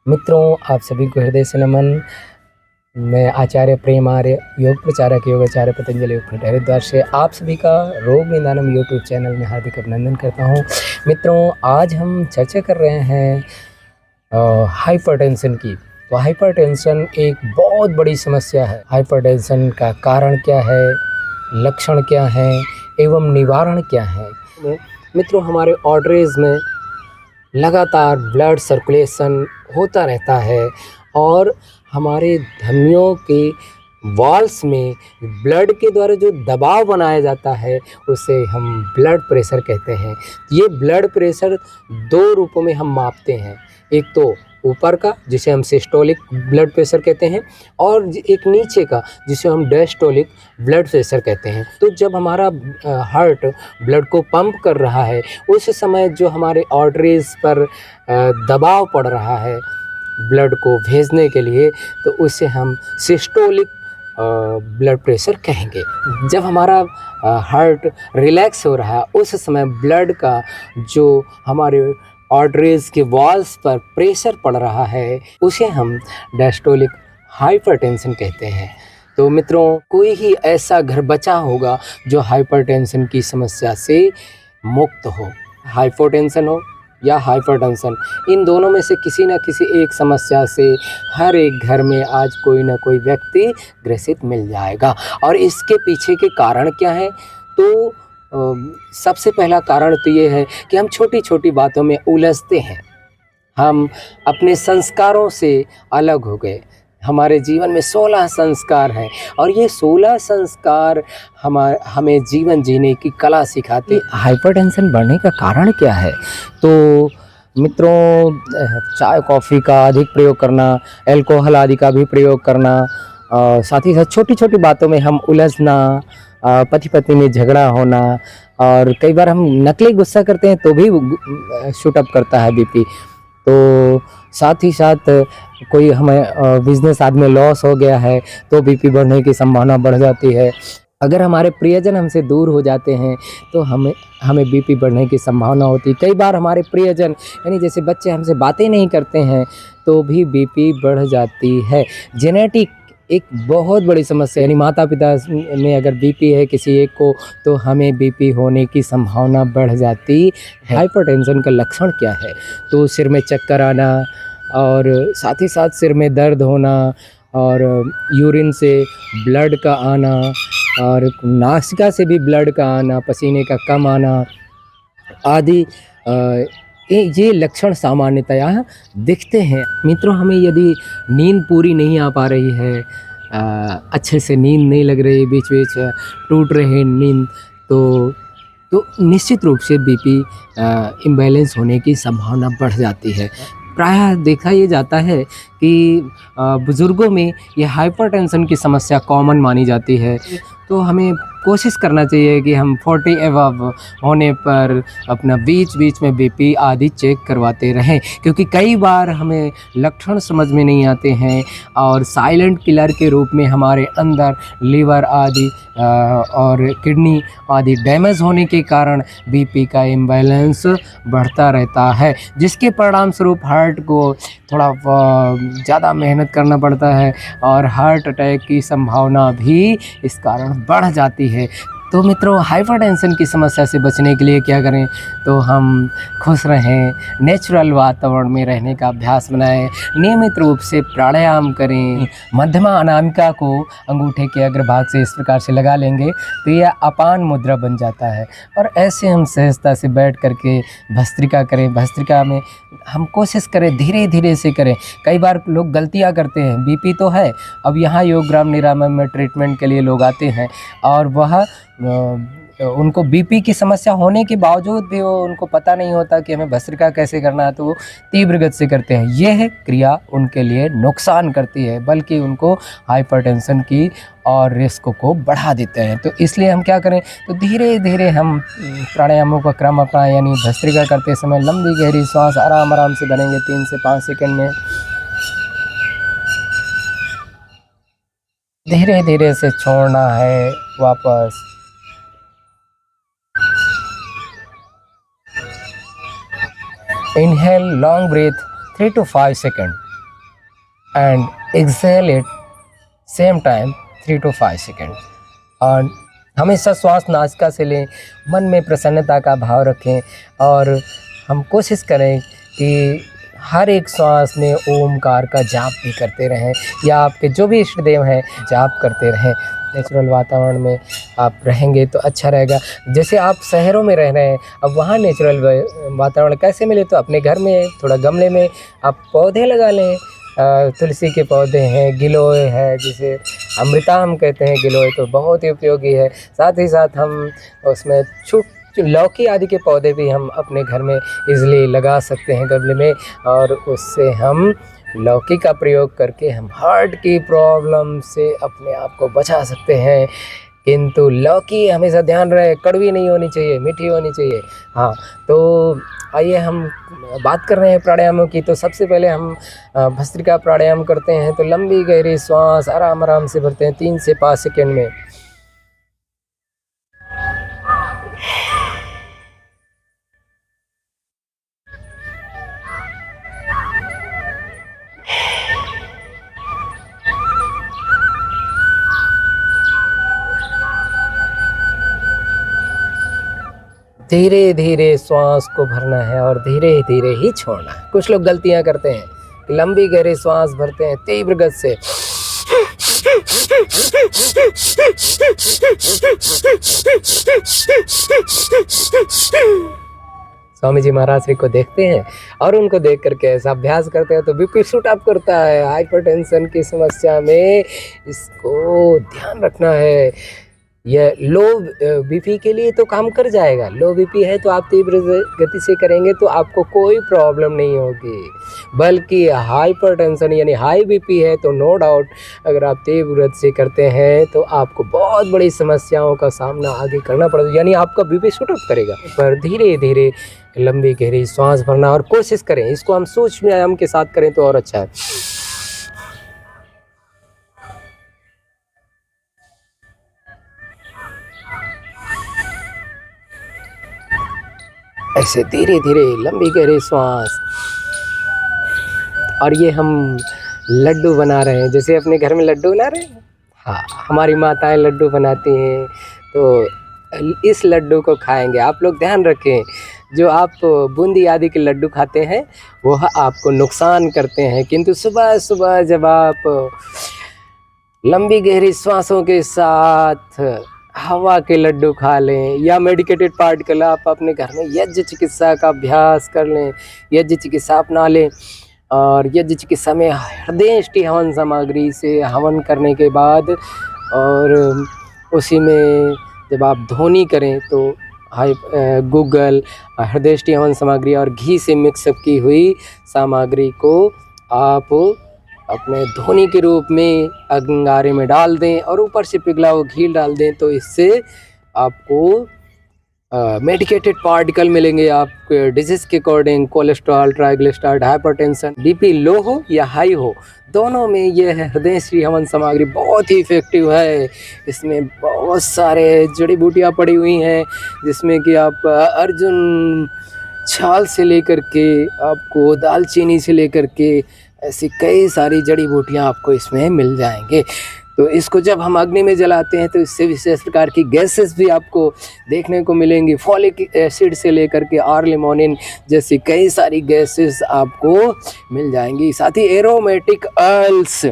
मित्रों, आप सभी को हृदय से नमन। मैं आचार्य प्रेम आर्य, योग प्रचारक योगाचार्य पतंजलि उपपीठ हरिद्वार से आप सभी का रोग निदानम यूट्यूब चैनल में हार्दिक अभिनंदन करता हूं। मित्रों, आज हम चर्चा कर रहे हैं हाइपरटेंशन की। तो हाइपरटेंशन एक बहुत बड़ी समस्या है। हाइपरटेंशन का कारण क्या है, लक्षण क्या है एवं निवारण क्या है। मित्रों, हमारे आर्टरीज में लगातार ब्लड सर्कुलेशन होता रहता है और हमारे धमनियों के वॉल्स में ब्लड के द्वारा जो दबाव बनाया जाता है उसे हम ब्लड प्रेशर कहते हैं। ये ब्लड प्रेशर दो रूपों में हम मापते हैं, एक तो ऊपर का जिसे हम सिस्टोलिक ब्लड प्रेशर कहते हैं और एक नीचे का जिसे हम डायस्टोलिक ब्लड प्रेशर कहते हैं। तो जब हमारा हार्ट ब्लड को पंप कर रहा है उस समय जो हमारे आर्टरीज पर दबाव पड़ रहा है ब्लड को भेजने के लिए, तो उसे हम सिस्टोलिक ब्लड प्रेशर कहेंगे। जब हमारा हार्ट रिलैक्स हो रहा है उस समय ब्लड का जो हमारे आर्टरीज के वॉल्स पर प्रेशर पड़ रहा है उसे हम डायस्टोलिक हाइपरटेंशन कहते हैं। तो मित्रों, कोई ही ऐसा घर बचा होगा जो हाइपरटेंशन की समस्या से मुक्त हो। हाइपोटेंशन हो या हाइपरटेंशन, इन दोनों में से किसी न किसी एक समस्या से हर एक घर में आज कोई ना कोई व्यक्ति ग्रसित मिल जाएगा। और इसके पीछे के कारण क्या है? तो सबसे पहला कारण तो ये है कि हम छोटी छोटी बातों में उलझते हैं। हम अपने संस्कारों से अलग हो गए। हमारे जीवन में 16 संस्कार हैं और ये 16 संस्कार हमें जीवन जीने की कला सिखाते। हाइपरटेंशन बढ़ने का कारण क्या है? तो मित्रों, चाय कॉफ़ी का अधिक प्रयोग करना, अल्कोहल आदि का भी प्रयोग करना, साथ ही साथ छोटी छोटी बातों में हम उलझना, पति पत्नी में झगड़ा होना, और कई बार हम नकली गुस्सा करते हैं तो भी शूट अप करता है बीपी। तो साथ ही साथ कोई हमें बिजनेस आदि में लॉस हो गया है तो बीपी बढ़ने की संभावना बढ़ जाती है। अगर हमारे प्रियजन हमसे दूर हो जाते हैं तो हमें बीपी बढ़ने की संभावना होती है। कई बार हमारे प्रियजन यानी जैसे बच्चे हमसे बातें नहीं करते हैं तो भी बीपी बढ़ जाती है। जेनेटिक एक बहुत बड़ी समस्या, यानी माता पिता में अगर बीपी है किसी एक को तो हमें बीपी होने की संभावना बढ़ जाती है। हाइपरटेंशन का लक्षण क्या है? तो सिर में चक्कर आना और साथ ही साथ सिर में दर्द होना और यूरिन से ब्लड का आना और नासिका से भी ब्लड का आना, पसीने का कम आना आदि ये लक्षण सामान्यतया दिखते हैं। मित्रों, हमें यदि नींद पूरी नहीं आ पा रही है, अच्छे से नींद नहीं लग रही, बीच बीच टूट रहे नींद, तो निश्चित रूप से बीपी इम्बैलेंस होने की संभावना बढ़ जाती है। प्रायः देखा ये जाता है कि बुज़ुर्गों में ये हाइपरटेंशन की समस्या कॉमन मानी जाती है। तो हमें कोशिश करना चाहिए कि हम 40 एबव होने पर अपना बीच बीच में बीपी आदि चेक करवाते रहें, क्योंकि कई बार हमें लक्षण समझ में नहीं आते हैं और साइलेंट किलर के रूप में हमारे अंदर लीवर आदि और किडनी आदि डैमेज होने के कारण बीपी का इम्बैलेंस बढ़ता रहता है, जिसके परिणाम स्वरूप हार्ट को थोड़ा ज़्यादा मेहनत करना पड़ता है और हार्ट अटैक की संभावना भी इस कारण बढ़ जाती है। तो मित्रों, हाइपरटेंशन की समस्या से बचने के लिए क्या करें? तो हम खुश रहें, नेचुरल वातावरण में रहने का अभ्यास बनाएं, नियमित रूप से प्राणायाम करें, मध्यमा अनामिका को अंगूठे के अग्रभाग से इस प्रकार से लगा लेंगे तो यह अपान मुद्रा बन जाता है। और ऐसे हम सहजता से बैठ करके भस्त्रिका करें। भस्त्रिका में हम कोशिश करें धीरे धीरे से करें। कई बार लोग गलतियां करते हैं, बीपी तो है, अब यहाँ योगग्राम निरामय में ट्रीटमेंट के लिए लोग आते हैं और वह उनको बीपी की समस्या होने के बावजूद भी उनको पता नहीं होता कि हमें भस्त्रिका कैसे करना है, तो वो तीव्र गति से करते हैं। यह क्रिया उनके लिए नुकसान करती है, बल्कि उनको हाइपरटेंशन की और रिस्क को बढ़ा देते हैं। तो इसलिए हम क्या करें? तो धीरे धीरे हम प्राणायामों का क्रम अपनाएं, यानी भस्त्रिका करते समय लंबी गहरी सांस आराम आराम से भरेंगे 3 से 5 सेकंड में, धीरे धीरे से छोड़ना है वापस। Inhale long breath 3 to 5 seconds. and exhale it same time 3 to 5 second. और हमेशा श्वास नासिका से लें, मन में प्रसन्नता का भाव रखें और हम कोशिश करें कि हर एक श्वास में ओमकार का जाप भी करते रहें या आपके जो भी इष्ट देव हैं जाप करते रहें। नेचुरल वातावरण में आप रहेंगे तो अच्छा रहेगा। जैसे आप शहरों में रह रहे हैं, अब वहाँ नेचुरल वातावरण कैसे मिले, तो अपने घर में थोड़ा गमले में आप पौधे लगा लें। तुलसी के पौधे हैं, गिलोय है, जिसे अमृता हम कहते हैं, गिलोय तो बहुत ही उपयोगी है। साथ ही साथ हम उसमें लौकी आदि के पौधे भी हम अपने घर में इजीली लगा सकते हैं गमले में, और उससे हम लौकी का प्रयोग करके हम हार्ट की प्रॉब्लम से अपने आप को बचा सकते हैं। किंतु लौकी हमेशा ध्यान रहे कड़वी नहीं होनी चाहिए, मीठी होनी चाहिए। हाँ, तो आइए हम बात कर रहे हैं प्राणायामों की। तो सबसे पहले हम भस्त्रिका प्राणायाम करते हैं। तो लंबी गहरी श्वास आराम आराम से भरते हैं 3 से 5 सेकेंड में। धीरे धीरे श्वास को भरना है और धीरे धीरे ही छोड़ना है। कुछ लोग गलतियां करते हैं कि लंबी गहरी श्वास भरते हैं तीव्र गति से, स्वामी जी महाराज जी को देखते हैं और उनको देख करके ऐसा अभ्यास करते हैं तो बीपी शूट अप करता है। हाइपरटेंशन की समस्या में इसको ध्यान रखना है। यह लो बीपी के लिए तो काम कर जाएगा। लो बीपी है तो आप तीव्र गति से करेंगे तो आपको कोई प्रॉब्लम नहीं होगी, बल्कि हाइपरटेंशन यानी हाई बीपी है तो नो डाउट अगर आप तीव्र गति से करते हैं तो आपको बहुत बड़ी समस्याओं का सामना आगे करना पड़ेगा, यानी आपका बीपी शूट अप करेगा। पर धीरे धीरे लंबी गहरी सांस भरना और कोशिश करें, इसको हम सूक्ष्म व्यायाम के साथ करें तो और अच्छा है। ऐसे धीरे धीरे लंबी गहरी सांस। और ये हम लड्डू बना रहे हैं, जैसे अपने घर में लड्डू बना रहे हैं। हाँ, हमारी माताएं लड्डू बनाती हैं तो इस लड्डू को खाएंगे। आप लोग ध्यान रखें, जो आप बूंदी आदि के लड्डू खाते हैं वो आपको नुकसान करते हैं, किंतु सुबह सुबह जब आप लंबी गहरी सांसों के साथ हवा के लड्डू खा लें या मेडिकेटेड पार्टिकल आप अपने घर में यज्ञ चिकित्सा का अभ्यास कर लें, यज्ञ चिकित्सा अपना लें। और यज्ञ चिकित्सा में हृदयष्टि हवन सामग्री से हवन करने के बाद और उसी में जब आप ध्वनि करें तो गूगल हृदयष्टि हवन सामग्री और घी से मिक्सअप की हुई सामग्री को आप अपने ध्वनि के रूप में अंगारे में डाल दें और ऊपर से पिघला हुआ घी डाल दें, तो इससे आपको मेडिकेटेड पार्टिकल मिलेंगे आपके डिजीज़ के according. Cholesterol, triglyceride, hypertension, BP low हो या हाई हो, दोनों में यह हृदय श्री हवन सामग्री बहुत ही इफ़ेक्टिव है। इसमें बहुत सारे जड़ी बूटियाँ पड़ी हुई हैं, जिसमें कि आप अर्जुन छाल से लेकर के आपको दालचीनी से लेकर के ऐसी कई सारी जड़ी बूटियाँ आपको इसमें मिल जाएंगे। तो इसको जब हम अग्नि में जलाते हैं तो इससे विशेष प्रकार की गैसेस भी आपको देखने को मिलेंगी। फॉलिक एसिड से लेकर के आर्लिमोनिन जैसी कई सारी गैसेस आपको मिल जाएंगी। साथ ही एरोमेटिक ऑयल्स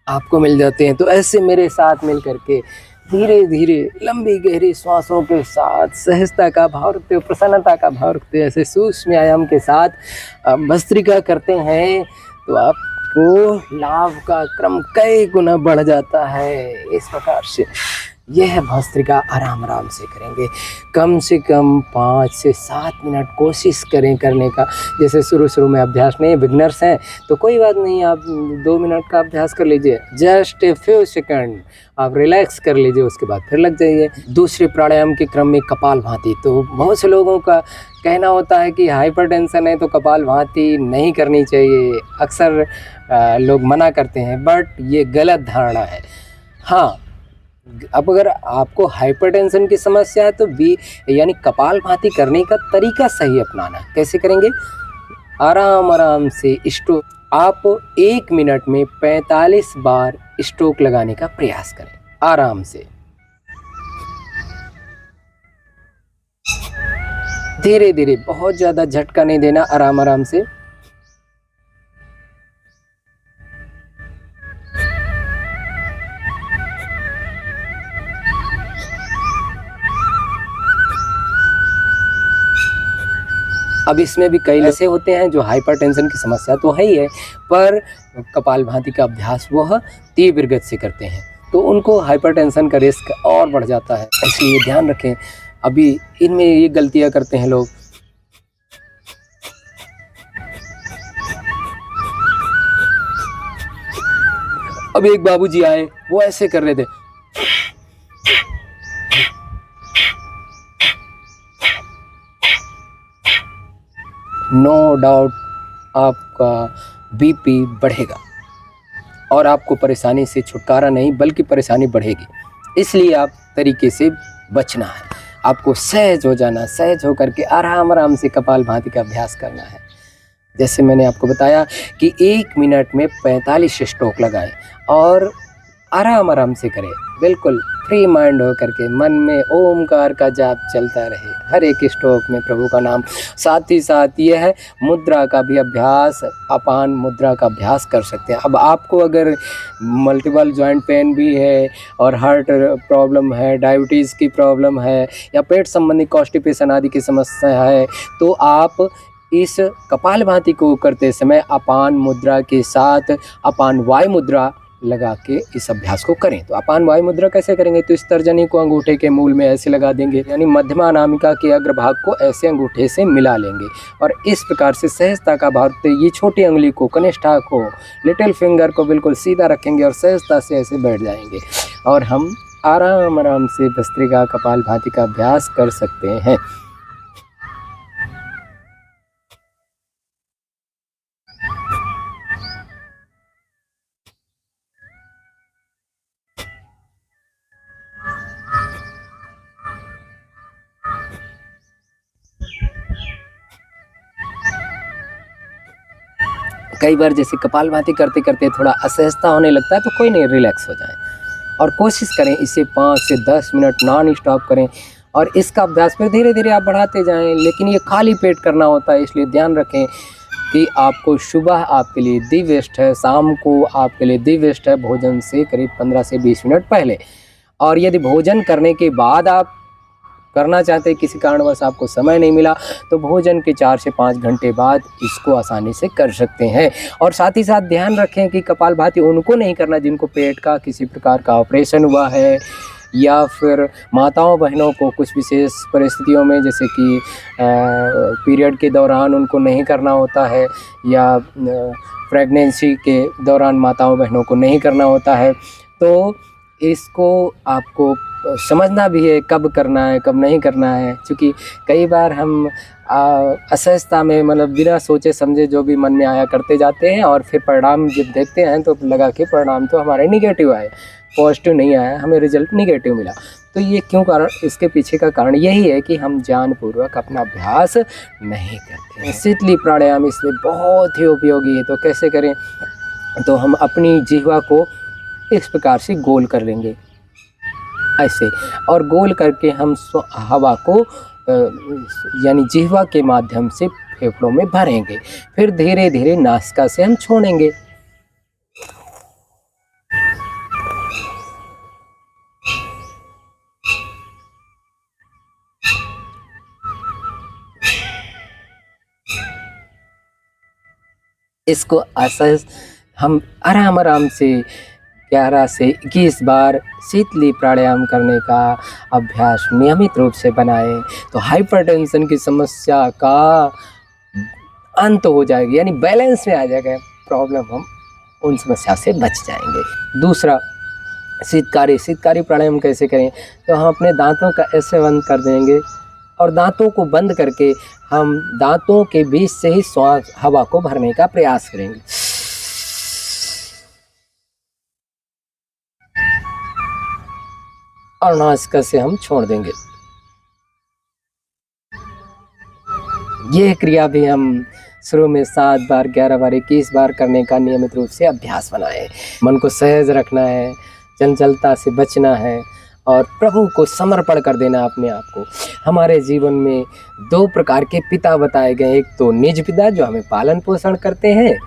आपको मिल जाते हैं। तो ऐसे मेरे साथ मिल करके धीरे धीरे लंबी गहरी श्वासों के साथ सहजता का भाव रखते हुए, प्रसन्नता का भाव रखते हुए ऐसे सूक्ष्म व्यायाम के साथ भस्त्रिका करते हैं तो आपको लाभ का क्रम कई गुना बढ़ जाता है। इस प्रकार से यह भस्त्रिका आराम आराम से करेंगे, कम से कम 5 से 7 मिनट कोशिश करें करने का। जैसे शुरू में अभ्यास नहीं, बिगनर्स हैं तो कोई बात नहीं, आप 2 मिनट का अभ्यास कर लीजिए, जस्ट ए फ्यू सेकंड आप रिलैक्स कर लीजिए, उसके बाद फिर लग जाइए। दूसरे प्राणायाम के क्रम में कपालभाति। तो बहुत से लोगों का कहना होता है कि हाइपरटेंशन है तो कपालभाति नहीं करनी चाहिए, अक्सर लोग मना करते हैं, बट ये गलत धारणा है। हाँ, अब अगर आपको हाइपरटेंशन की समस्या है तो यानी कपालभाति करने का तरीका सही अपनाना। कैसे करेंगे? आराम आराम से आप 1 मिनट में 45 बार स्ट्रोक लगाने का प्रयास करें आराम से। धीरे धीरे, बहुत ज़्यादा झटका नहीं देना, आराम आराम से। अब इसमें भी कई ऐसे होते हैं जो हाइपरटेंशन की समस्या तो है ही है, पर कपालभाति का अभ्यास वह तीव्र गति से करते हैं, तो उनको हाइपरटेंशन का रिस्क और बढ़ जाता है। इसलिए ध्यान रखें। अभी इनमें ये गलतियां करते हैं लोग। अब एक बाबूजी आए, वो ऐसे कर रहे थे, नो डाउट आपका बीपी बढ़ेगा और आपको परेशानी से छुटकारा नहीं बल्कि परेशानी बढ़ेगी। इसलिए आप तरीके से बचना है, आपको सहज हो जाना, सहज होकर के आराम आराम से कपालभाति का अभ्यास करना है। जैसे मैंने आपको बताया कि 1 मिनट में 45 स्ट्रोक लगाएं और आराम आराम से करें, बिल्कुल फ्री माइंड हो करके। मन में ओमकार का जाप चलता रहे हर एक स्ट्रोक में प्रभु का नाम। साथ ही साथ यह है मुद्रा का भी अभ्यास, अपान मुद्रा का अभ्यास कर सकते हैं। अब आपको अगर मल्टीपल जॉइंट पेन भी है और हार्ट प्रॉब्लम है, डायबिटीज़ की प्रॉब्लम है या पेट संबंधी कॉन्स्टिपेशन आदि की समस्या है, तो आप इस कपालभाति को करते समय अपान मुद्रा के साथ अपान वायु मुद्रा लगा के इस अभ्यास को करें। तो अपान वायु मुद्रा कैसे करेंगे? तो इस तर्जनी को अंगूठे के मूल में ऐसे लगा देंगे, यानी मध्यमा अनामिका के अग्रभाग को ऐसे अंगूठे से मिला लेंगे और इस प्रकार से सहजता का भाव ये छोटी उंगली को, कनिष्ठा को, लिटिल फिंगर को बिल्कुल सीधा रखेंगे और सहजता से ऐसे बैठ जाएंगे और हम आराम आराम से भस्त्रिका कपालभाति का अभ्यास कर सकते हैं। कई बार जैसे कपालभाति करते करते थोड़ा असहजता होने लगता है, तो कोई नहीं, रिलैक्स हो जाए और कोशिश करें इसे 5 से 10 मिनट नॉन स्टॉप करें और इसका अभ्यास फिर धीरे धीरे आप बढ़ाते जाएं। लेकिन ये खाली पेट करना होता है, इसलिए ध्यान रखें कि आपको सुबह आपके लिए दी बेस्ट है, शाम को आपके लिए दी बेस्ट है भोजन से करीब 15 से 20 मिनट पहले। और यदि भोजन करने के बाद आप करना चाहते हैं, किसी कारणवश आपको समय नहीं मिला, तो भोजन के 4 से 5 घंटे बाद इसको आसानी से कर सकते हैं। और साथ ही साथ ध्यान रखें कि कपालभाति उनको नहीं करना जिनको पेट का किसी प्रकार का ऑपरेशन हुआ है या फिर माताओं बहनों को कुछ विशेष परिस्थितियों में जैसे कि पीरियड के दौरान उनको नहीं करना होता है या प्रेगनेंसी के दौरान माताओं बहनों को नहीं करना होता है। तो इसको आपको समझना भी है कब करना है कब नहीं करना है, क्योंकि कई बार हम असहजता में मतलब बिना सोचे समझे जो भी मन में आया करते जाते हैं और फिर परिणाम जब देखते हैं तो लगा कि परिणाम तो हमारे निगेटिव आए, पॉजिटिव नहीं आया, हमें रिजल्ट निगेटिव मिला। तो ये क्यों कारण? इसके पीछे का कारण यही है कि हम जानपूर्वक अपना अभ्यास नहीं करते हैं। शीतली प्राणायाम इसमें बहुत ही उपयोगी है। तो कैसे करें? तो हम अपनी जिह्वा को इस प्रकार से गोल कर लेंगे ऐसे, और गोल करके हम हवा को यानी जिह्वा के माध्यम से फेफड़ों में भरेंगे, फिर धीरे धीरे नासिका से हम छोड़ेंगे। इसको असहज हम आराम आराम से 11 से 21 बार शीतली प्राणायाम करने का अभ्यास नियमित रूप से बनाएं, तो हाइपरटेंशन की समस्या का अंत हो जाएगी, यानी बैलेंस में आ जाएगा प्रॉब्लम, हम उन समस्या से बच जाएंगे। दूसरा, शीतकारी प्राणायाम कैसे करें? तो हम अपने दांतों का ऐसे बंद कर देंगे और दांतों को बंद करके हम दांतों के बीच से ही श्वास हवा को भरने का प्रयास करेंगे। और नासिका से हम छोड़ देंगे। ये क्रिया भी हम शुरू में 7 बार, 11 बार, 21 बार करने का नियमित रूप से अभ्यास बनाएं। मन को सहज रखना है, चंचलता से बचना है और प्रभु को समर्पण कर देना अपने आप को। हमारे जीवन में 2 प्रकार के पिता बताए गए, एक तो निज पिता जो हमें पालन पोषण करते हैं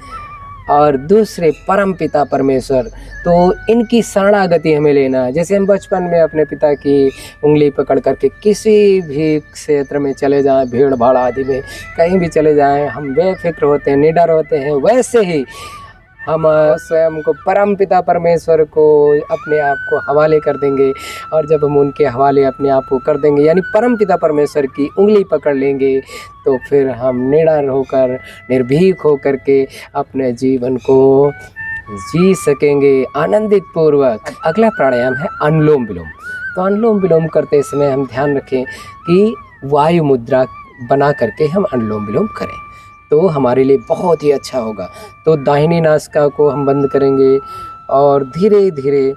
और दूसरे परम पिता परमेश्वर। तो इनकी शरणागति हमें लेना है। जैसे हम बचपन में अपने पिता की उंगली पकड़ करके किसी भी क्षेत्र में चले जाएं, भीड़ भाड़ आदि में कहीं भी चले जाएं, हम बेफिक्र होते हैं, निडर होते हैं, वैसे ही हम स्वयं को परम पिता परमेश्वर को अपने आप को हवाले कर देंगे। और जब हम उनके हवाले अपने आप को कर देंगे, यानी परम पिता परमेश्वर की उंगली पकड़ लेंगे, तो फिर हम निडर होकर, निर्भीक होकर के अपने जीवन को जी सकेंगे आनंदित पूर्वक। अगला प्राणायाम है अनुलोम विलोम। तो अनुलोम विलोम करते समय हम ध्यान रखें कि वायु मुद्रा बना करके हम अनुलोम विलोम करें, तो हमारे लिए बहुत ही अच्छा होगा। तो दाहिनी नासिका को हम बंद करेंगे और धीरे धीरे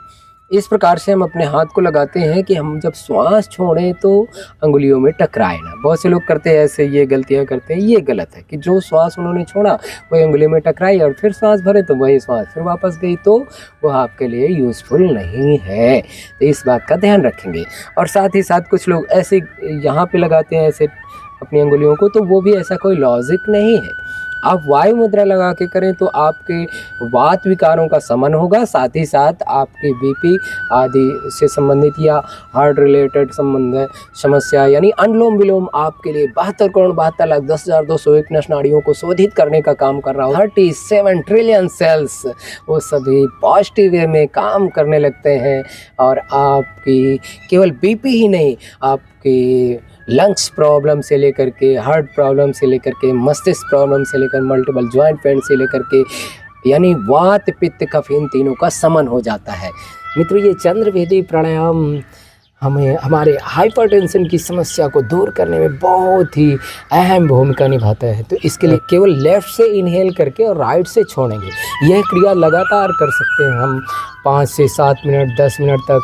इस प्रकार से हम अपने हाथ को लगाते हैं कि हम जब श्वास छोड़ें तो अंगुलियों में टकराए ना। बहुत से लोग करते हैं ऐसे, ये गलतियां करते हैं। ये गलत है कि जो श्वास उन्होंने छोड़ा वही अंगुलियों में टकराई और फिर श्वास भरे तो वही श्वास फिर वापस गई, तो वह आपके लिए यूज़फुल नहीं है। तो इस बात का ध्यान रखेंगे। और साथ ही साथ कुछ लोग ऐसे यहाँ पे लगाते हैं ऐसे अपनी अंगुलियों को, तो वो भी ऐसा कोई लॉजिक नहीं है। आप वायु मुद्रा लगा के करें तो आपके वात विकारों का शमन होगा, साथ ही साथ आपके बीपी आदि से संबंधित या हार्ट रिलेटेड समस्या यानी अनुलोम विलोम आपके लिए 72,72,10,201 नस नाड़ियों को शोधित करने का काम कर रहा हो। 37 ट्रिलियन सेल्स वो सभी पॉजिटिव वे में काम करने लगते हैं और आपकी केवल बीपी ही नहीं, आपकी लंग्स प्रॉब्लम से लेकर के, हार्ट प्रॉब्लम से लेकर के, मस्तिष्क प्रॉब्लम से लेकर, मल्टीपल जॉइंट पेन से लेकर के, यानी वात पित्त कफ इन तीनों का समन हो जाता है। मित्रों, ये चंद्रभेदी प्राणायाम हमें हमारे हाइपरटेंशन की समस्या को दूर करने में बहुत ही अहम भूमिका निभाता है। तो इसके लिए केवल लेफ़्ट से इनहेल करके और राइट से छोड़ेंगे। यह क्रिया लगातार कर सकते हैं हम 5 से 7 मिनट, 10 मिनट तक,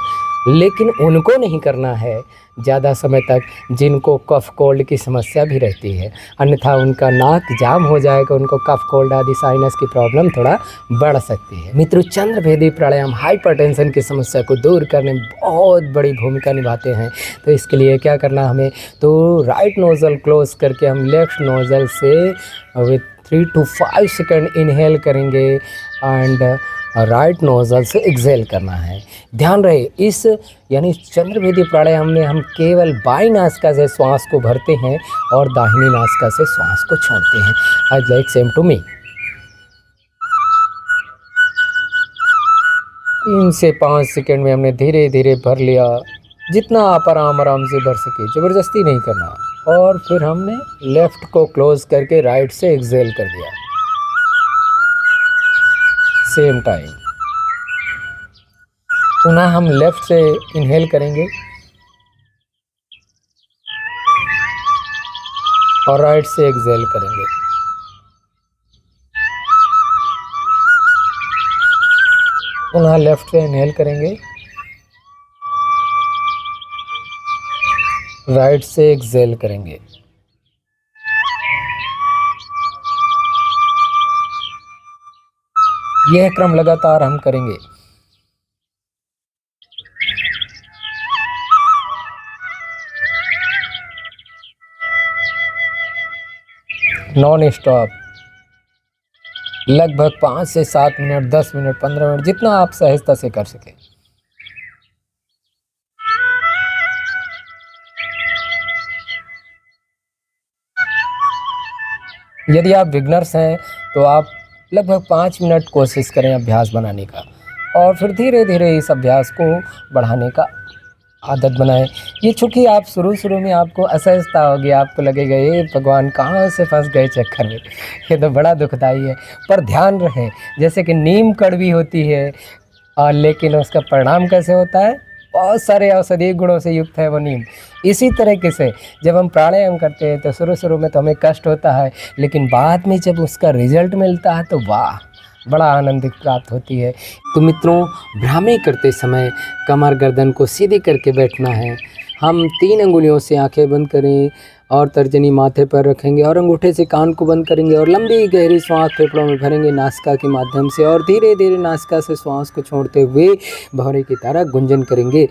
लेकिन उनको नहीं करना है ज़्यादा समय तक जिनको कफ कोल्ड की समस्या भी रहती है, अन्यथा उनका नाक जाम हो जाएगा, उनको कफ कोल्ड आदि साइनस की प्रॉब्लम थोड़ा बढ़ सकती है। मित्रों, चंद्रभेदी प्राणायाम हाइपरटेंशन की समस्या को दूर करने में बहुत बड़ी भूमिका निभाते हैं। तो इसके लिए क्या करना हमें, तो राइट नोज़ल क्लोज करके हम लेफ्ट नोज़ल से विथ 3 to 5 सेकेंड इनहेल करेंगे एंड राइट नोज़ल से एक्सेल करना है। ध्यान रहे, इस यानी चंद्रभेदी प्राणायाम में हम केवल बाईं नासिका से श्वास को भरते हैं और दाहिनी नासिका से श्वास को छोड़ते हैं। आज लाइक सेम टू मी। 3 से 5 सेकेंड में हमने धीरे धीरे भर लिया, जितना आप आराम से भर सके, ज़बरदस्ती नहीं करना। और फिर हमने लेफ़्ट को क्लोज करके राइट से एक्सेल कर दिया, सेम टाइम। पुनः हम लेफ़्ट से इनहेल करेंगे और राइट से एक्सेल करेंगे। पुनः लेफ़्ट से इनहेल करेंगे, राइट से एक्सेल करेंगे। यह क्रम लगातार हम करेंगे। नॉन स्टॉप, लगभग 5 से 7 मिनट, 10 मिनट, 15 मिनट, जितना आप सहजता से कर सकें। यदि आप बिगनर्स हैं तो आप लगभग 5 मिनट कोशिश करें अभ्यास बनाने का और फिर धीरे धीरे इस अभ्यास को बढ़ाने का आदत बनाएं। ये चूँकि आप शुरू में आपको असहजता होगी, आपको लगेगा ये भगवान कहाँ से फंस गए चक्कर में, ये तो बड़ा दुखदाई है। पर ध्यान रहे, जैसे कि नीम कड़वी होती है और लेकिन उसका परिणाम कैसे होता है, बहुत सारे औषधीय गुणों से युक्त है वो नीम। इसी तरीके से जब हम प्राणायाम करते हैं तो शुरू में तो हमें कष्ट होता है, लेकिन बाद में जब उसका रिजल्ट मिलता है तो वाह, बड़ा आनंद प्राप्त होती है। तो मित्रों, भ्रामी करते समय कमर गर्दन को सीधे करके बैठना है। हम 3 अंगुलियों से आंखें बंद करें और तर्जनी माथे पर रखेंगे और अंगूठे से कान को बंद करेंगे और लंबी गहरी श्वास फेफड़ों में भरेंगे नासिका के माध्यम से और धीरे धीरे नासिका से श्वास को छोड़ते हुए भौरे की तरह गुंजन करेंगे।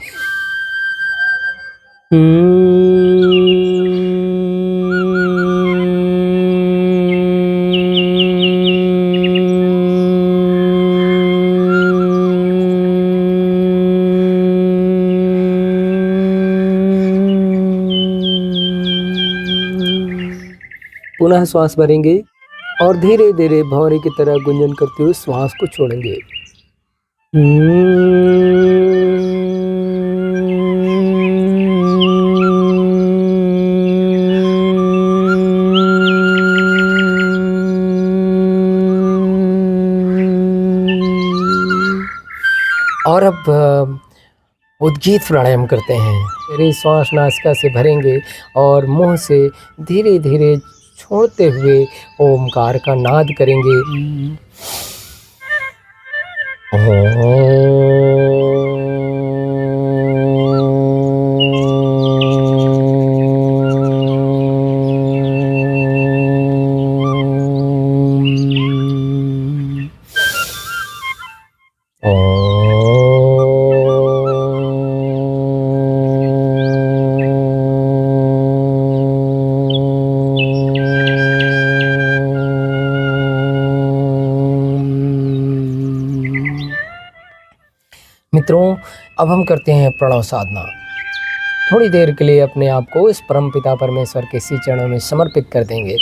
पुनः श्वास भरेंगे और धीरे धीरे भौरे की तरह गुंजन करते हुए श्वास को छोड़ेंगे। और अब उद्गीत प्राणायाम करते हैं। मेरी श्वास नासिका से भरेंगे और मुंह से धीरे धीरे छोड़ते हुए ओमकार का नाद करेंगे। मित्रों, अब हम करते हैं प्रणव साधना। थोड़ी देर के लिए अपने आप को इस परमपिता परमेश्वर के श्री चरणों में समर्पित कर देंगे।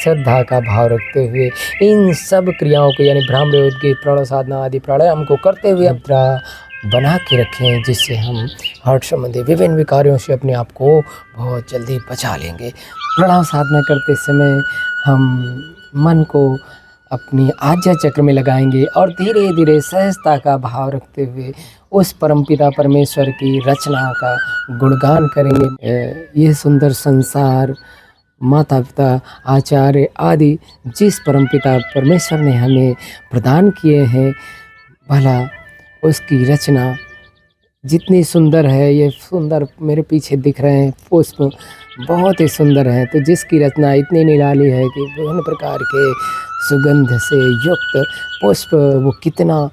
श्रद्धा का भाव रखते हुए इन सब क्रियाओं को यानी भ्रामरी, उद्गीत, प्रणव साधना आदि प्राणायाम को करते हुए मुद्रा बना के रखें, जिससे हम हार्ट संबंधी विभिन्न विकारों से अपने आप को बहुत जल्दी बचा लेंगे। प्रणव साधना करते समय हम मन को अपनी आज्ञा चक्र में लगाएंगे और धीरे धीरे सहजता का भाव रखते हुए उस परमपिता परमेश्वर की रचना का गुणगान करेंगे। ये सुंदर संसार, माता पिता, आचार्य आदि जिस परमपिता परमेश्वर ने हमें प्रदान किए हैं, भला उसकी रचना जितनी सुंदर है, ये सुंदर मेरे पीछे दिख रहे हैं पुष्प बहुत ही सुंदर है। तो जिसकी रचना इतनी निराली है कि विभिन्न प्रकार के सुगंध से युक्त पुष्प, वो कितना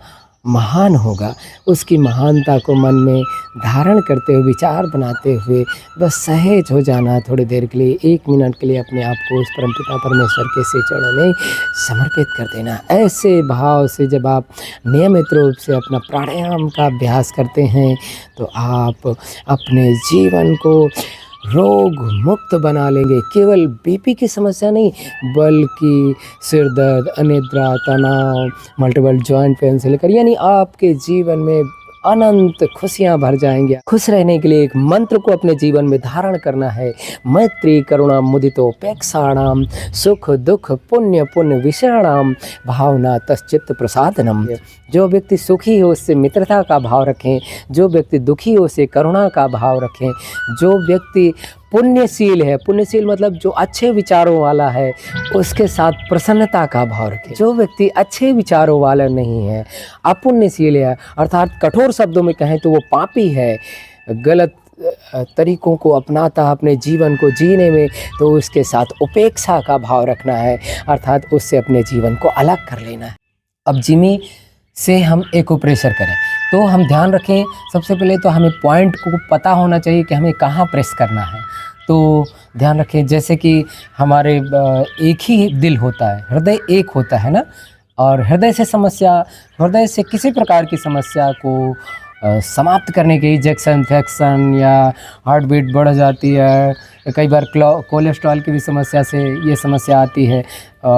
महान होगा। उसकी महानता को मन में धारण करते हुए, विचार बनाते हुए बस सहज हो जाना। थोड़ी देर के लिए, 1 मिनट के लिए अपने आप को उस परमपिता परमेश्वर के श्री चरणों में समर्पित कर देना। ऐसे भाव से जब आप नियमित रूप से अपना प्राणायाम का अभ्यास करते हैं तो आप अपने जीवन को रोग मुक्त बना लेंगे। केवल बीपी की समस्या नहीं, बल्कि सिर दर्द, अनिद्रा, तनाव, मल्टीपल जॉइंट पेन से लेकर यानी आपके जीवन में अनंत खुशियां भर जाएंगे। खुश रहने के लिए एक मंत्र को अपने जीवन में धारण करना है। मैत्री करुणा मुदितोपेक्षाणाम सुख दुख पुण्य पुण्य विषयाणाम भावना तश्चित्त प्रसादनम। जो व्यक्ति सुखी हो उससे मित्रता का भाव रखें, जो व्यक्ति दुखी हो उससे करुणा का भाव रखें, जो व्यक्ति पुण्यशील है, पुण्यशील मतलब जो अच्छे विचारों वाला है, उसके साथ प्रसन्नता का भाव रखें। जो व्यक्ति अच्छे विचारों वाला नहीं है, अपुण्यशील है, अर्थात कठोर शब्दों में कहें तो वो पापी है, गलत तरीकों को अपनाता है अपने जीवन को जीने में, तो उसके साथ उपेक्षा का भाव रखना है, अर्थात उससे अपने जीवन को अलग कर लेना है। अब जिमी से हम एक्यूप्रेशर करें तो हम ध्यान रखें, सबसे पहले तो हमें पॉइंट को पता होना चाहिए कि हमें कहाँ प्रेस करना है। तो ध्यान रखें, जैसे कि हमारे एक ही दिल होता है, हृदय एक होता है ना, और हृदय से किसी प्रकार की समस्या को समाप्त करने के, इजेक्शन, इन्फेक्शन या हार्ट बीट बढ़ जाती है, कई बार कोलेस्ट्रॉल की भी समस्या से ये समस्या आती है।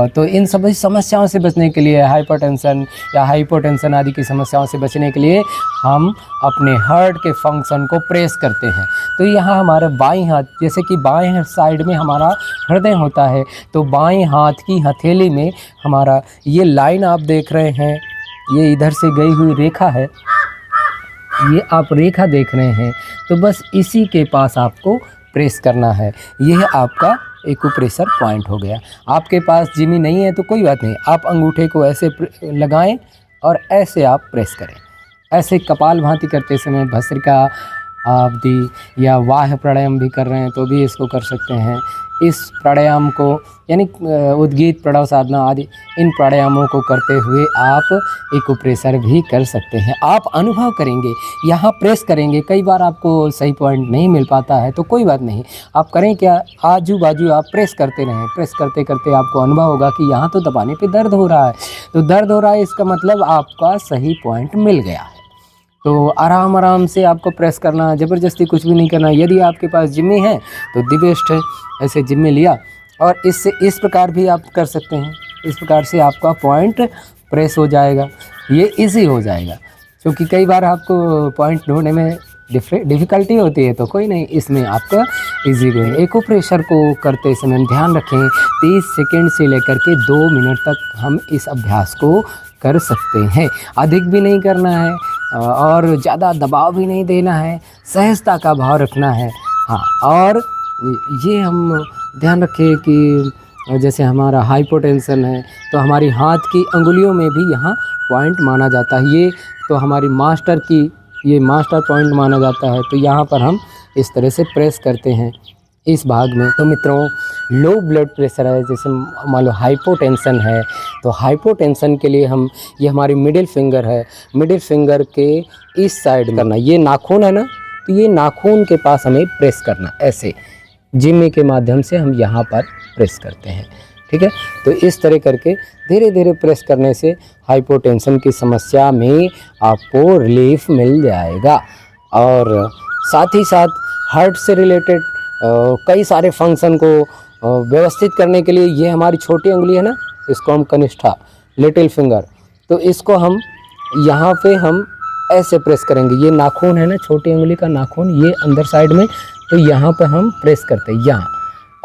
तो इन सभी समस्याओं से बचने के लिए, हाइपरटेंशन या हाइपोटेंशन आदि की समस्याओं से बचने के लिए हम अपने हार्ट के फंक्शन को प्रेस करते हैं। तो यहाँ हमारा बाईं हाथ, जैसे कि बाएं साइड में हमारा हृदय होता है, तो बाएं हाथ की हथेली में हमारा ये लाइन आप देख रहे हैं, ये इधर से गई हुई रेखा है, ये आप रेखा देख रहे हैं, तो बस इसी के पास आपको प्रेस करना है। यह आपका एक्यूप्रेशर पॉइंट हो गया। आपके पास जिमी नहीं है तो कोई बात नहीं, आप अंगूठे को ऐसे लगाएं और ऐसे आप प्रेस करें। ऐसे कपाल भांति करते समय भस्त्रिका आदि या वाह प्राणायाम भी कर रहे हैं तो भी इसको कर सकते हैं। इस प्राणायाम को यानी उद्गीत प्रणव साधना आदि इन प्राणायामों को करते हुए आप एक्यूप्रेशर भी कर सकते हैं। आप अनुभव करेंगे, यहाँ प्रेस करेंगे, कई बार आपको सही पॉइंट नहीं मिल पाता है तो कोई बात नहीं, आप करें क्या, आजू बाजू आप प्रेस करते रहें। प्रेस करते करते आपको अनुभव होगा कि यहाँ तो दबाने पे दर्द हो रहा है, तो दर्द हो रहा है इसका मतलब आपका सही पॉइंट मिल गया है। तो आराम आराम से आपको प्रेस करना, ज़बरदस्ती कुछ भी नहीं करना। यदि आपके पास जिम्मी है तो दी बेस्ट है, ऐसे जिम्मी लिया और इससे इस प्रकार भी आप कर सकते हैं। इस प्रकार से आपका पॉइंट प्रेस हो जाएगा, ये इजी हो जाएगा। क्योंकि कई बार आपको पॉइंट ढूंढने में डिफ़िकल्टी होती है, तो कोई नहीं, इसमें आपका इजी वे है। एक्यूप्रेशर को करते समय ध्यान रखें 30 सेकंड से लेकर के 2 मिनट तक हम इस अभ्यास को कर सकते हैं। अधिक भी नहीं करना है और ज़्यादा दबाव भी नहीं देना है, सहजता का भाव रखना है। हाँ, और ये हम ध्यान रखें कि जैसे हमारा हाइपोटेंशन है तो हमारी हाथ की अंगुलियों में भी यहाँ पॉइंट माना जाता है। ये तो हमारी ये मास्टर पॉइंट माना जाता है। तो यहाँ पर हम इस तरह से प्रेस करते हैं इस भाग में। तो मित्रों, लो ब्लड प्रेशर है, जैसे मान लो हाइपोटेंशन है, तो हाइपोटेंशन के लिए हम ये हमारी मिडिल फिंगर है, मिडिल फिंगर के इस साइड करना, ये नाखून है ना, तो ये नाखून के पास हमें प्रेस करना, ऐसे जिम्मी के माध्यम से हम यहाँ पर प्रेस करते हैं। ठीक है, तो इस तरह करके धीरे धीरे प्रेस करने से हाइपोटेंशन की समस्या में आपको रिलीफ मिल जाएगा। और साथ ही साथ हार्ट से रिलेटेड कई सारे फंक्शन को व्यवस्थित करने के लिए ये हमारी छोटी उंगली है ना, इसको हम कनिष्ठा, लिटिल फिंगर, तो इसको हम यहाँ पे हम ऐसे प्रेस करेंगे। ये नाखून है ना, छोटी उंगली का नाखून, ये अंदर साइड में, तो यहाँ पे हम प्रेस करते हैं यहाँ।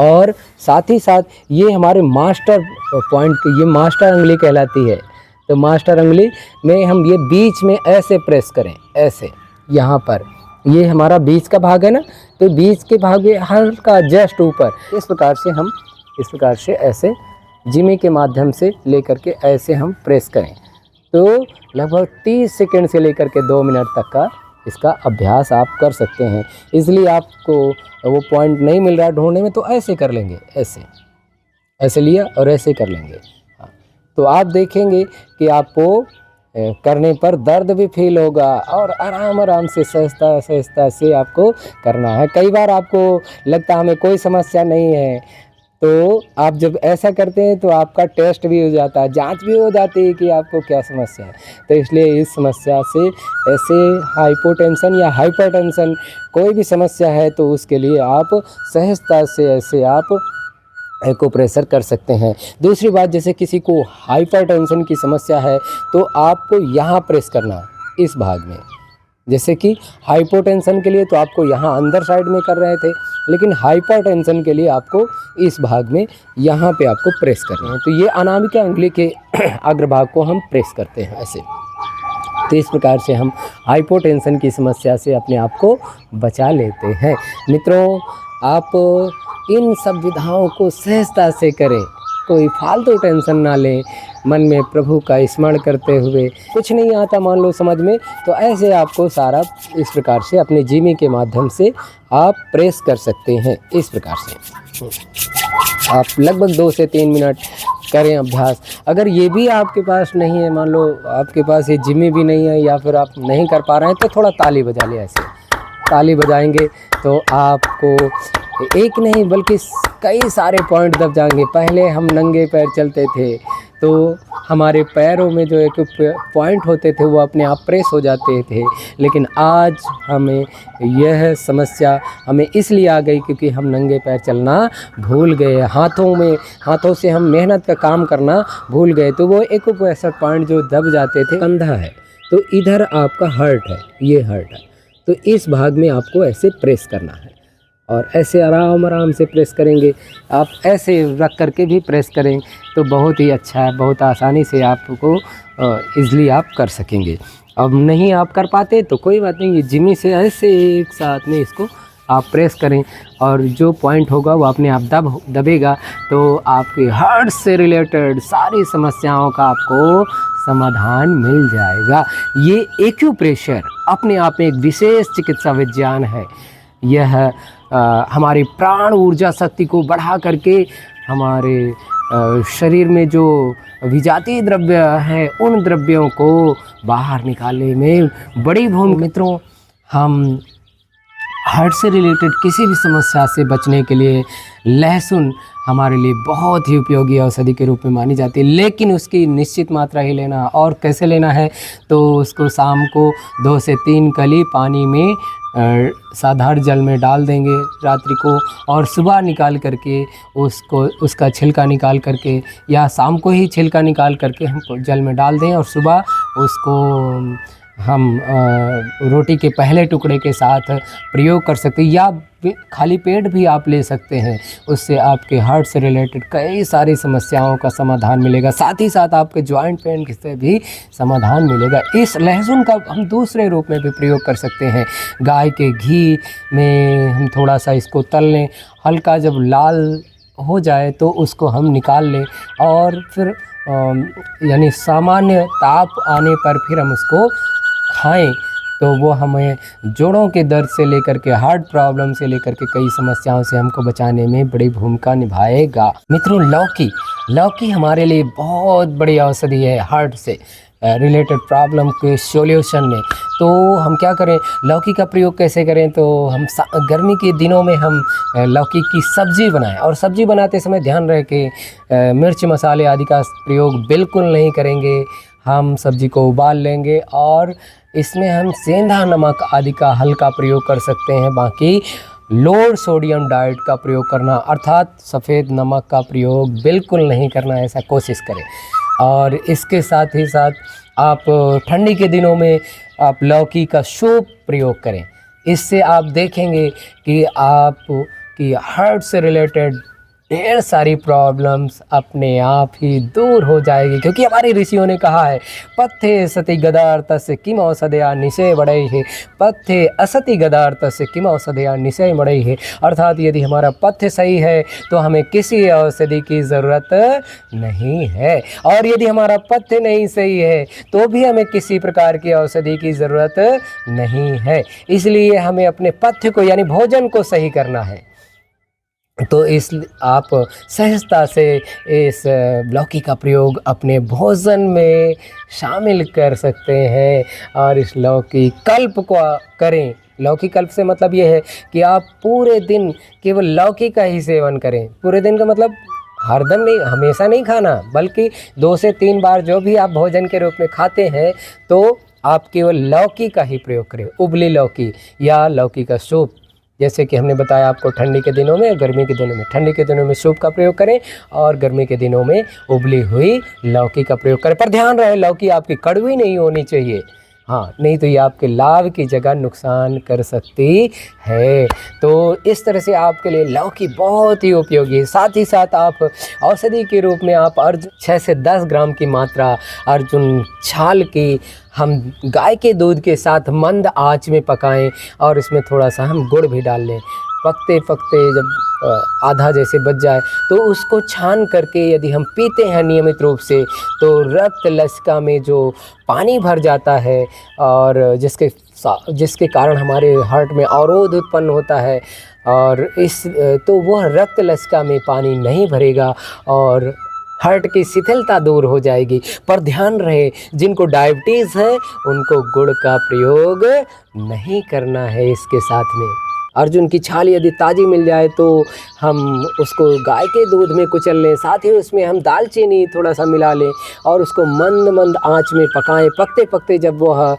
और साथ ही साथ ये हमारे मास्टर पॉइंट, ये मास्टर उंगली कहलाती है। तो मास्टर उंगली में हम ये बीच में ऐसे प्रेस करें, ऐसे यहाँ पर, ये हमारा बीच का भाग है ना, तो बीच के भाग में हल्का जस्ट ऊपर, इस प्रकार से हम इस प्रकार से ऐसे जिम्मी के माध्यम से लेकर के ऐसे हम प्रेस करें। तो लगभग 30 सेकंड से लेकर के 2 मिनट तक का इसका अभ्यास आप कर सकते हैं। इसलिए आपको वो पॉइंट नहीं मिल रहा ढूंढने में, तो ऐसे कर लेंगे, ऐसे लिया और ऐसे कर लेंगे। हाँ, तो आप देखेंगे कि आपको करने पर दर्द भी फील होगा और आराम आराम से सहजता से आपको करना है। कई बार आपको लगता है हमें कोई समस्या नहीं है, तो आप जब ऐसा करते हैं तो आपका टेस्ट भी हो जाता है, जांच भी हो जाती है कि आपको क्या समस्या है। तो इसलिए इस समस्या से, ऐसे हाइपोटेंशन या हाइपरटेंशन कोई भी समस्या है, तो उसके लिए आप सहजता से ऐसे आप एक्यूप्रेशर कर सकते हैं। दूसरी बात, जैसे किसी को हाइपरटेंशन की समस्या है तो आपको यहाँ प्रेस करना है इस भाग में। जैसे कि हाइपोटेंशन के लिए तो आपको यहाँ अंदर साइड में कर रहे थे, लेकिन हाइपरटेंशन के लिए आपको इस भाग में यहाँ पे आपको प्रेस करना है। तो ये अनामिका उंगली के अग्रभाग को हम प्रेस करते हैं ऐसे। तो इस प्रकार से हम हाइपोटेंशन की समस्या से अपने आप को बचा लेते हैं। मित्रों, आप इन सब विधाओं को सहजता से करें, कोई फालतू टेंशन ना लें। मन में प्रभु का स्मरण करते हुए, कुछ नहीं आता मान लो समझ में, तो ऐसे आपको सारा इस प्रकार से अपने जिम्मी के माध्यम से आप प्रेस कर सकते हैं। इस प्रकार से आप लगभग 2 से 3 मिनट करें अभ्यास। अगर ये भी आपके पास नहीं है, मान लो आपके पास ये जिम्मी भी नहीं है या फिर आप नहीं कर पा रहे हैं, तो थोड़ा ताली बजा ले। ऐसे ताली बजाएंगे तो आपको एक नहीं बल्कि कई सारे पॉइंट दब जाएंगे। पहले हम नंगे पैर चलते थे तो हमारे पैरों में जो एक पॉइंट होते थे वो अपने आप प्रेस हो जाते थे, लेकिन आज हमें यह समस्या हमें इसलिए आ गई क्योंकि हम नंगे पैर चलना भूल गए, हाथों से हम मेहनत का काम करना भूल गए। तो वो एक ऐसा पॉइंट जो दब जाते थे, कंधा है तो इधर आपका हर्ट है, ये हर्ट है, तो इस भाग में आपको ऐसे प्रेस करना है और ऐसे आराम आराम से प्रेस करेंगे। आप ऐसे रख करके भी प्रेस करें तो बहुत ही अच्छा है, बहुत आसानी से आपको ईज़िली आप कर सकेंगे। अब नहीं आप कर पाते तो कोई बात नहीं, ये जिम्मी से ऐसे एक साथ में इसको आप प्रेस करें और जो पॉइंट होगा वो अपने आप दबेगा, तो आपके हार्ट से रिलेटेड सारी समस्याओं का आपको समाधान मिल जाएगा। ये एक्यूप्रेशर अपने आप में एक विशेष चिकित्सा विज्ञान है। यह हमारी प्राण ऊर्जा शक्ति को बढ़ा करके हमारे शरीर में जो विजातीय द्रव्य हैं उन द्रव्यों को बाहर निकालने में बड़ी भूमिका। मित्रों, हम हार्ट से रिलेटेड किसी भी समस्या से बचने के लिए लहसुन हमारे लिए बहुत ही उपयोगी औषधि के रूप में मानी जाती है, लेकिन उसकी निश्चित मात्रा ही लेना। और कैसे लेना है तो उसको शाम को 2 से 3 कली पानी में साधारण जल में डाल देंगे रात्रि को, और सुबह निकाल करके उसका छिलका निकाल करके, या शाम को ही छिलका निकाल करके हम जल में डाल दें और सुबह उसको हम रोटी के पहले टुकड़े के साथ प्रयोग कर सकते हैं, या खाली पेट भी आप ले सकते हैं। उससे आपके हार्ट से रिलेटेड कई सारी समस्याओं का समाधान मिलेगा, साथ ही साथ आपके जॉइंट पेन से भी समाधान मिलेगा। इस लहसुन का हम दूसरे रूप में भी प्रयोग कर सकते हैं। गाय के घी में हम थोड़ा सा इसको तल लें, हल्का जब लाल हो जाए तो उसको हम निकाल लें, और फिर यानी सामान्य ताप आने पर फिर हम उसको खाएं, तो वो हमें जोड़ों के दर्द से लेकर के हार्ट प्रॉब्लम से लेकर के कई समस्याओं से हमको बचाने में बड़ी भूमिका निभाएगा। मित्रों, लौकी हमारे लिए बहुत बड़ी औषधि है हार्ट से रिलेटेड प्रॉब्लम के सॉल्यूशन में। तो हम क्या करें, लौकी का प्रयोग कैसे करें, तो हम गर्मी के दिनों में हम लौकी की सब्ज़ी बनाएं, और सब्ज़ी बनाते समय ध्यान रहे कि मिर्च मसाले आदि का प्रयोग बिल्कुल नहीं करेंगे। हम सब्ज़ी को उबाल लेंगे और इसमें हम सेंधा नमक आदि का हल्का प्रयोग कर सकते हैं। बाकी लो सोडियम डाइट का प्रयोग करना, अर्थात सफ़ेद नमक का प्रयोग बिल्कुल नहीं करना, ऐसा कोशिश करें। और इसके साथ ही साथ आप ठंडी के दिनों में आप लौकी का सूप प्रयोग करें। इससे आप देखेंगे कि आपकी हार्ट से रिलेटेड ढेर सारी प्रॉब्लम्स अपने आप ही दूर हो जाएगी, क्योंकि हमारे ऋषियों ने कहा है, पथ्ये सति गदार्थस्य किम औषधया निशय बढ़ई, पथ्ये असति गदार्थस्य किम औषधया निशय बढ़ई। अर्थात यदि हमारा पथ्य सही है तो हमें किसी औषधि की ज़रूरत नहीं है, और यदि हमारा पथ्य नहीं सही है तो भी हमें किसी प्रकार की औषधि की ज़रूरत नहीं है। इसलिए हमें अपने पथ्य को यानी भोजन को सही करना है। तो आप सहजता से इस लौकी का प्रयोग अपने भोजन में शामिल कर सकते हैं, और इस लौकी कल्प को करें। लौकी कल्प से मतलब ये है कि आप पूरे दिन केवल लौकी का ही सेवन करें। पूरे दिन का मतलब हरदम नहीं, हमेशा नहीं खाना, बल्कि 2 से 3 बार जो भी आप भोजन के रूप में खाते हैं तो आप केवल लौकी का ही प्रयोग करें। उबली लौकी या लौकी का सूप, जैसे कि हमने बताया आपको ठंडी के दिनों में, गर्मी के दिनों में। ठंडी के दिनों में सूप का प्रयोग करें और गर्मी के दिनों में उबली हुई लौकी का प्रयोग करें। पर ध्यान रहे, लौकी आपकी कड़वी नहीं होनी चाहिए, हाँ, नहीं तो ये आपके लाभ की जगह नुकसान कर सकती है। तो इस तरह से आपके लिए लौकी बहुत ही उपयोगी है। साथ ही साथ आप औषधि के रूप में आप 6 से 10 ग्राम की मात्रा अर्जुन छाल की हम गाय के दूध के साथ मंद आंच में पकाएं, और इसमें थोड़ा सा हम गुड़ भी डाल लें। पकते पकते जब आधा जैसे बच जाए तो उसको छान करके यदि हम पीते हैं नियमित रूप से, तो रक्त लसिका में जो पानी भर जाता है और जिसके कारण हमारे हार्ट में अवरोध उत्पन्न होता है, और तो वह रक्त लसिका में पानी नहीं भरेगा और हार्ट की शिथिलता दूर हो जाएगी। पर ध्यान रहे, जिनको डायबिटीज़ है उनको गुड़ का प्रयोग नहीं करना है। इसके साथ में अर्जुन की छाल यदि ताज़ी मिल जाए तो हम उसको गाय के दूध में कुचल लें, साथ ही उसमें हम दालचीनी थोड़ा सा मिला लें और उसको मंद मंद आंच में पकाएं। पकते पकते जब वह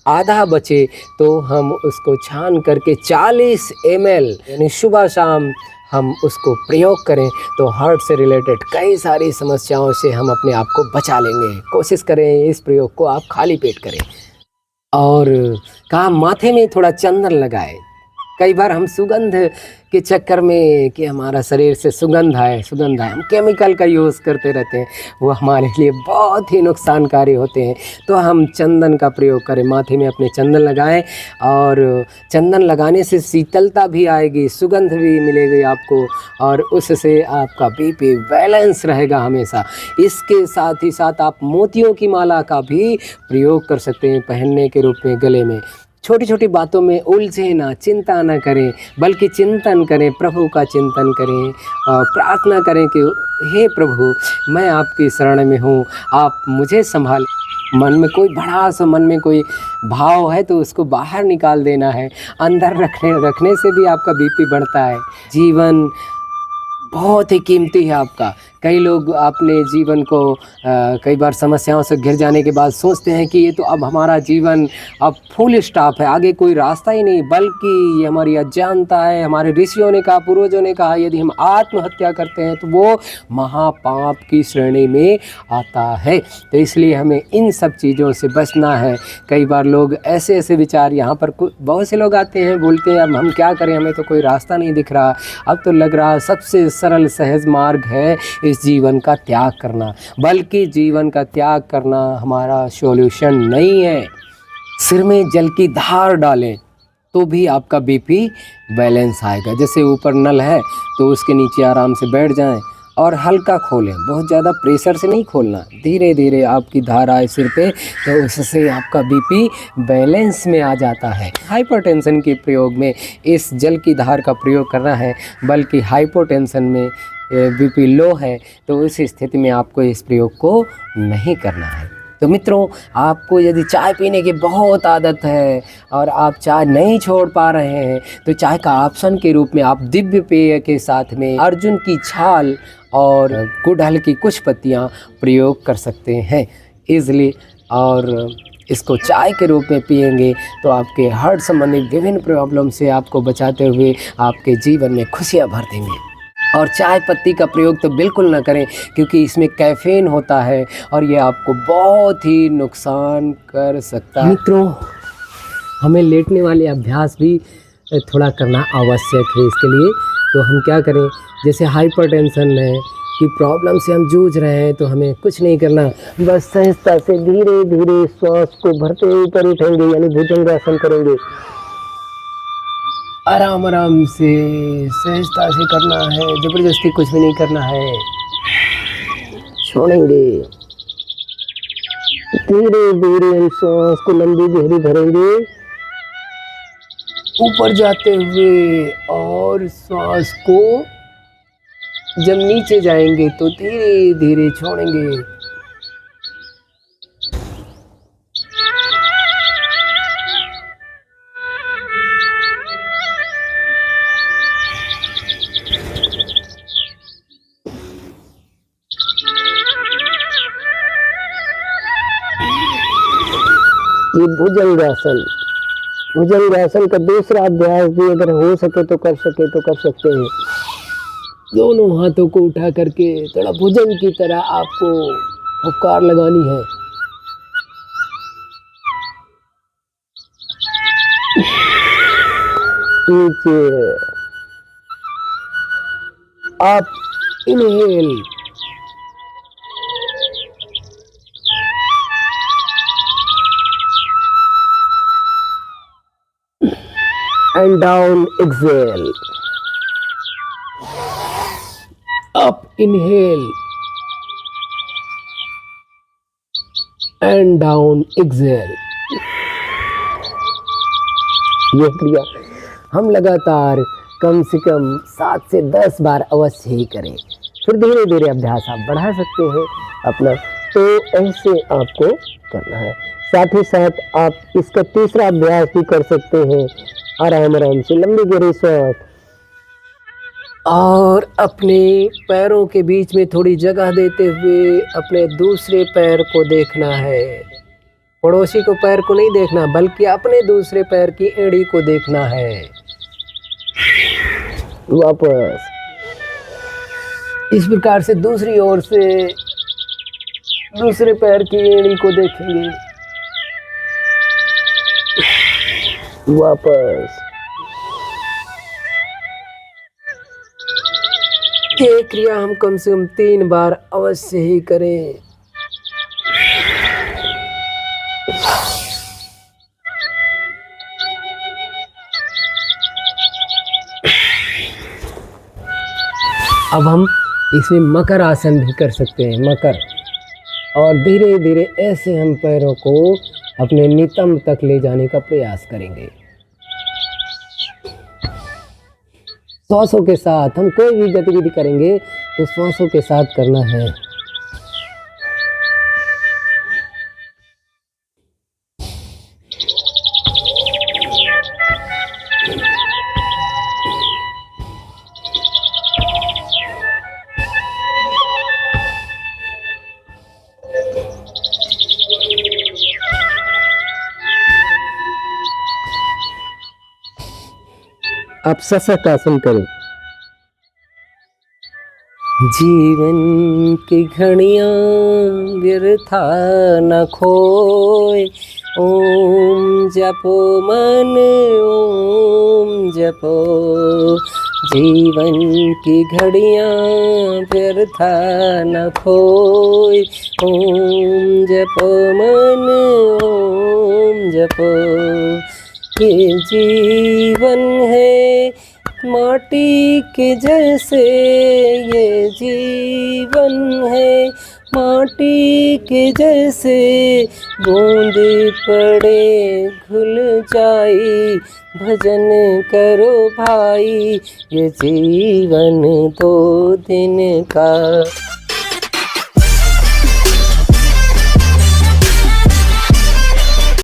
आधा बचे तो हम उसको छान करके 40 ml यानी सुबह शाम हम उसको प्रयोग करें, तो हार्ट से रिलेटेड कई सारी समस्याओं से हम अपने आप को बचा लेंगे। कोशिश करें इस प्रयोग को आप खाली पेट करें। और कहा माथे में थोड़ा चंदन लगाए। कई बार हम सुगंध के चक्कर में कि हमारा शरीर से सुगंध आए हम केमिकल का यूज़ करते रहते हैं, वो हमारे लिए बहुत ही नुकसानकारी होते हैं। तो हम चंदन का प्रयोग करें, माथे में अपने चंदन लगाएं, और चंदन लगाने से शीतलता भी आएगी, सुगंध भी मिलेगी आपको, और उससे आपका बीपी बैलेंस रहेगा हमेशा। इसके साथ ही साथ आप मोतियों की माला का भी प्रयोग कर सकते हैं पहनने के रूप में गले में। छोटी छोटी बातों में उलझे ना, चिंता ना करें, बल्कि चिंतन करें, प्रभु का चिंतन करें, प्रार्थना करें कि हे प्रभु, मैं आपकी शरण में हूँ, आप मुझे संभाल। मन में कोई बड़ा सा मन में कोई भाव है तो उसको बाहर निकाल देना है। अंदर रखने से भी आपका बीपी बढ़ता है। जीवन बहुत ही कीमती है आपका। कई लोग अपने जीवन को कई बार समस्याओं से घिर जाने के बाद सोचते हैं कि ये तो अब हमारा जीवन अब फुल स्टॉप है, आगे कोई रास्ता ही नहीं, बल्कि ये हमारी अज्ञानता है। हमारे ऋषियों ने कहा, पूर्वजों ने कहा, यदि हम आत्महत्या करते हैं तो वो महापाप की श्रेणी में आता है। तो इसलिए हमें इन सब चीज़ों से बचना है। कई बार लोग ऐसे ऐसे विचार, यहाँ पर बहुत से लोग आते हैं, बोलते हैं अब हम क्या करें, हमें तो कोई रास्ता नहीं दिख रहा। अब तो लग रहा सबसे सरल सहज मार्ग है इस जीवन का त्याग करना, बल्कि जीवन का त्याग करना हमारा सॉल्यूशन नहीं है। सिर में जल की धार डालें तो भी आपका बीपी बैलेंस आएगा। जैसे ऊपर नल है तो उसके नीचे आराम से बैठ जाएं और हल्का खोलें, बहुत ज़्यादा प्रेशर से नहीं खोलना, धीरे धीरे आपकी धार आए सिर पे तो उससे आपका बीपी बैलेंस में आ जाता है। हाइपरटेंशन के प्रयोग में इस जल की धार का प्रयोग करना है, बल्कि हाइपोटेंशन में बीपी लो है तो उस स्थिति में आपको इस प्रयोग को नहीं करना है। तो मित्रों, आपको यदि चाय पीने की बहुत आदत है और आप चाय नहीं छोड़ पा रहे हैं तो चाय का ऑप्शन के रूप में आप दिव्य पेय के साथ में अर्जुन की छाल और गुड़हल की कुछ पत्तियां प्रयोग कर सकते हैं ईज़िली, और इसको चाय के रूप में पिएंगे तो आपके हार्ट संबंधी विभिन्न प्रॉब्लम से आपको बचाते हुए आपके जीवन में खुशियाँ भर देंगे। और चाय पत्ती का प्रयोग तो बिल्कुल ना करें, क्योंकि इसमें कैफीन होता है और ये आपको बहुत ही नुकसान कर सकता है। मित्रों, हमें लेटने वाले अभ्यास भी थोड़ा करना आवश्यक है। इसके लिए तो हम क्या करें, जैसे हाइपरटेंशन है कि प्रॉब्लम से हम जूझ रहे हैं तो हमें कुछ नहीं करना, बस सहजता से धीरे धीरे श्वास को भरते हुए ऊपर उठेंगे, यानी भुजंगासन करेंगे। आराम आराम से सहजता से करना है, ज़बरदस्ती कुछ भी नहीं करना है। छोड़ेंगे, धीरे धीरे हम सांस को लंबी गहरी भरेंगे ऊपर जाते हुए, और सांस को जब नीचे जाएंगे तो धीरे धीरे छोड़ेंगे। ये भुजंगासन, भुजंगासन का दूसरा अभ्यास भी अगर हो सके तो कर सकते हैं। दोनों हाथों को उठा करके थोड़ा भुजंग की तरह आपको फुफकार लगानी है। नीचे आप inhale, and down exhale, up inhale and down exhale। ये क्रिया हम लगातार कम से कम 7 से 10 बार अवश्य ही करें। फिर धीरे धीरे अभ्यास आप बढ़ा सकते हैं अपना। तो ऐसे आपको करना है। साथ ही साथ आप इसका तीसरा अभ्यास भी कर सकते हैं। आराम आराम से लंबी गहरी सांस, और अपने पैरों के बीच में थोड़ी जगह देते हुए अपने दूसरे पैर को देखना है। पड़ोसी को पैर को नहीं देखना, बल्कि अपने दूसरे पैर की एड़ी को देखना है। वापस इस प्रकार से दूसरी ओर से दूसरे पैर की एड़ी को देखेंगे। वापस ये क्रिया हम कम से कम 3 बार अवश्य ही करें। अब हम इसमें मकर आसन भी कर सकते हैं। मकर, और धीरे धीरे ऐसे हम पैरों को अपने नितंब तक ले जाने का प्रयास करेंगे। श्वासों के साथ हम कोई भी गतिविधि करेंगे तो श्वासों के साथ करना है। आप सशक्त आसन करें। जीवन की घड़ियां व्यर्था न खोए, ओम जपो मन ओम जपो। जीवन की घड़ियां व्यर्था न खोए, ओम जपो मन ओम जपो। ये जीवन है माटी के जैसे, ये जीवन है माटी के जैसे, बूंद पड़े घुल जाई, भजन करो भाई, ये जीवन 2 दिन का।